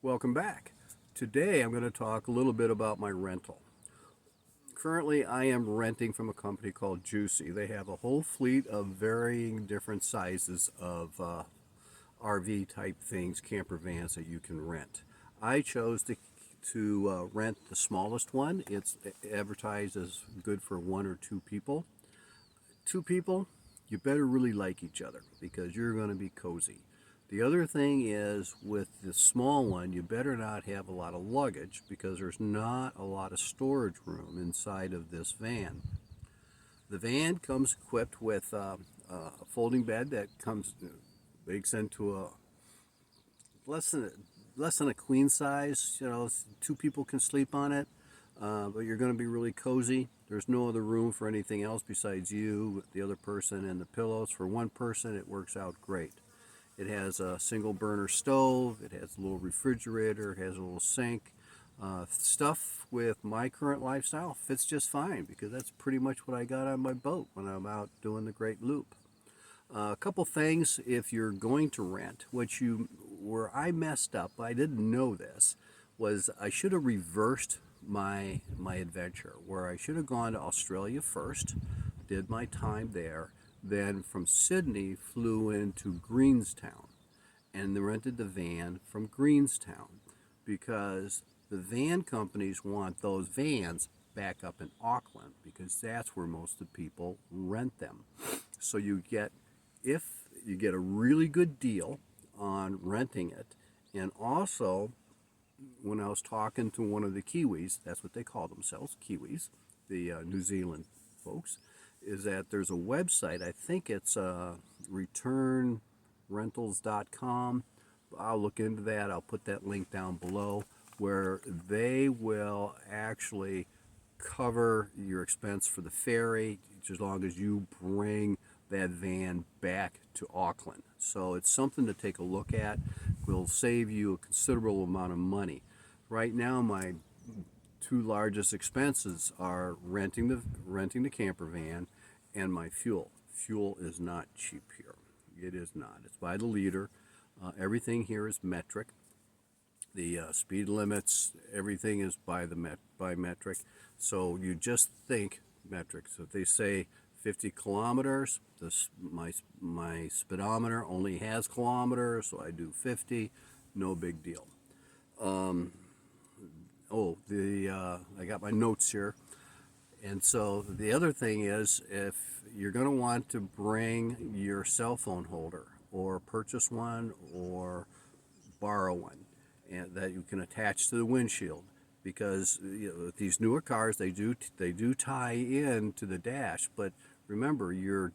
Welcome back. Today I'm going to talk a little bit about my rental. Currently I am renting from a company called Juicy. They have a whole fleet of varying different sizes of RV type things, camper vans that you can rent. I chose to rent the smallest one. It's advertised as good for one or two people. Two people, you better really like each other because you're going to be cozy. The other thing is with the small one, you better not have a lot of luggage because there's not a lot of storage room inside of this van. The van comes equipped with a folding bed that bakes into a less than a queen size. You know, two people can sleep on it, but you're going to be really cozy. There's no other room for anything else besides you, the other person, and the pillows. For one person, it works out great. It has a single burner stove, it has a little refrigerator, it has a little sink. Stuff with my current lifestyle fits just fine because that's pretty much what I got on my boat when I'm out doing the Great Loop. A couple things if you're going to rent, where I messed up, I didn't know this, was I should have reversed my adventure, where I should have gone to Australia first, did my time there, then from Sydney flew into Greenstown and rented the van from Greenstown because the van companies want those vans back up in Auckland because that's where most of the people rent them. So if you get a really good deal on renting it, and also when I was talking to one of the Kiwis, that's what they call themselves, Kiwis, the New Zealand folks, is that there's a website, I think it's returnrentals.com. I'll look into that, I'll put that link down below, where they will actually cover your expense for the ferry as long as you bring that van back to Auckland. So it's something to take a look at. Will save you a considerable amount of money. Right now my two largest expenses are renting the camper van and my fuel. Fuel is not cheap here. It is not. It's by the liter. Everything here is metric. The speed limits, everything is by metric. So you just think metric. So if they say 50 kilometers, my speedometer only has kilometers, so I do 50. No big deal. I got my notes here. And so the other thing is, if you're going to want to bring your cell phone holder or purchase one or borrow one and that you can attach to the windshield, because with these newer cars they do tie in to the dash, but remember your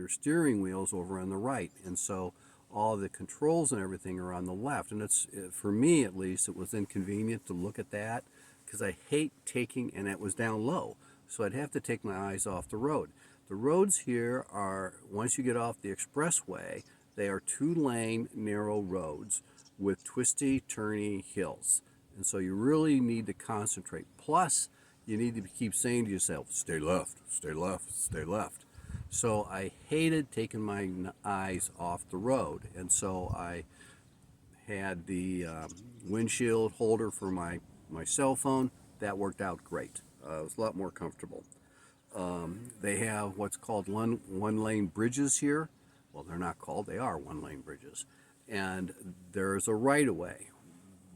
steering wheel's over on the right, and so all the controls and everything are on the left, and for me at least it was inconvenient to look at that because I hate and it was down low, so I'd have to take my eyes off the road. The roads here are, once you get off the expressway, they are 2-lane narrow roads with twisty, turny hills, and so you really need to concentrate. Plus, you need to keep saying to yourself, stay left, stay left, stay left. So I hated taking my eyes off the road, and so I had the windshield holder for my cell phone. That worked out great. It was a lot more comfortable. They have what's called one-lane bridges here. Well, they're not called, they are one-lane bridges. And there's a right-of-way.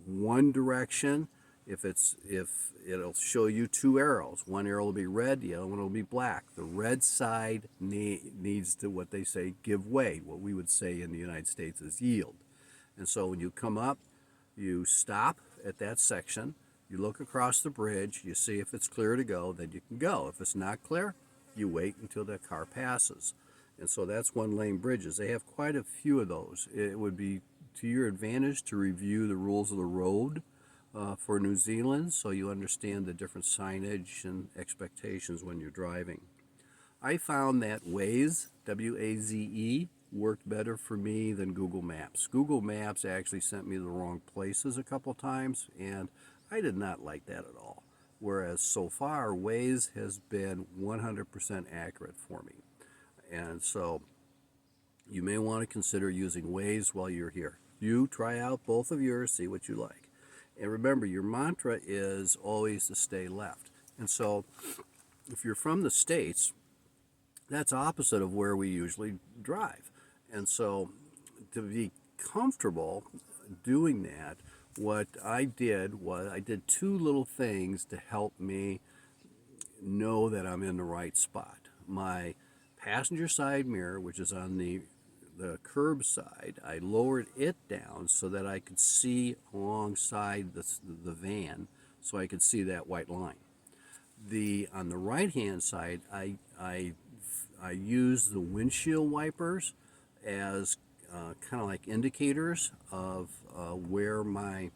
One direction, if it'll show you two arrows. One arrow will be red, the other one will be black. The red side needs to, what they say, give way. What we would say in the United States is yield. And so when you come up, you stop at that section, you look across the bridge, you see if it's clear to go, then you can go. If it's not clear, you wait until the car passes. And so that's one-lane bridges. They have quite a few of those. It would be to your advantage to review the rules of the road for New Zealand, so you understand the different signage and expectations when you're driving. I found that Waze, W-A-Z-E, worked better for me than Google Maps. Google Maps actually sent me to the wrong places a couple times, and I did not like that at all. Whereas so far, Waze has been 100% accurate for me. And so you may want to consider using Waze while you're here. You try out both of yours, see what you like. And remember, your mantra is always to stay left. And so if you're from the States, that's opposite of where we usually drive. And so to be comfortable doing that, what I did was I did two little things to help me know that I'm in the right spot. My passenger side mirror, which is on the curb side, I lowered it down so that I could see alongside the van, so I could see that white line. On the right hand side, I use the windshield wipers as kind of like indicators of where my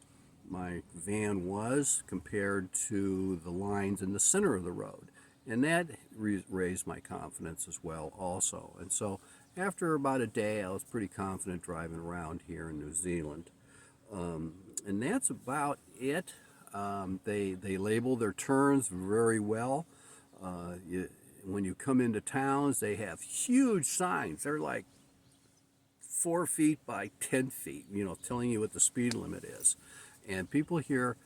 van was compared to the lines in the center of the road, and that raised my confidence as well also. And so after about a day, I was pretty confident driving around here in New Zealand. And that's about it. They label their turns very well. When you come into towns, they have huge signs. They're like 4 feet by 10 feet, telling you what the speed limit is. And people here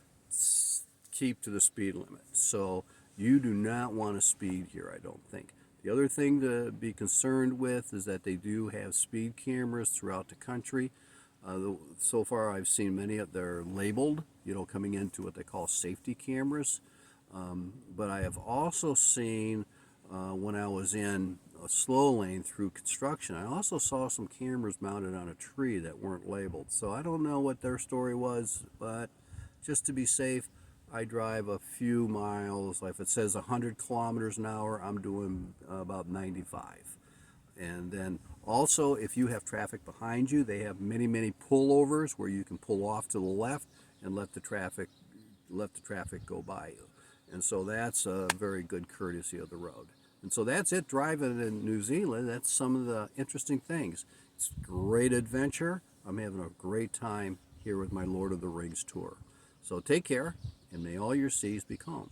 keep to the speed limit. So you do not want to speed here, I don't think. The other thing to be concerned with is that they do have speed cameras throughout the country. So far, I've seen many of they're labeled, coming into what they call safety cameras. But I have also seen when I was in a slow lane through construction, I also saw some cameras mounted on a tree that weren't labeled. So I don't know what their story was, but just to be safe, I drive a few miles. If it says 100 kilometers an hour, I'm doing about 95. And then also, if you have traffic behind you, they have many pullovers where you can pull off to the left and let the traffic go by you. And so that's a very good courtesy of the road. And so that's it driving in New Zealand. That's some of the interesting things. It's a great adventure. I'm having a great time here with my Lord of the Rings tour. So take care, and may all your seas be calm.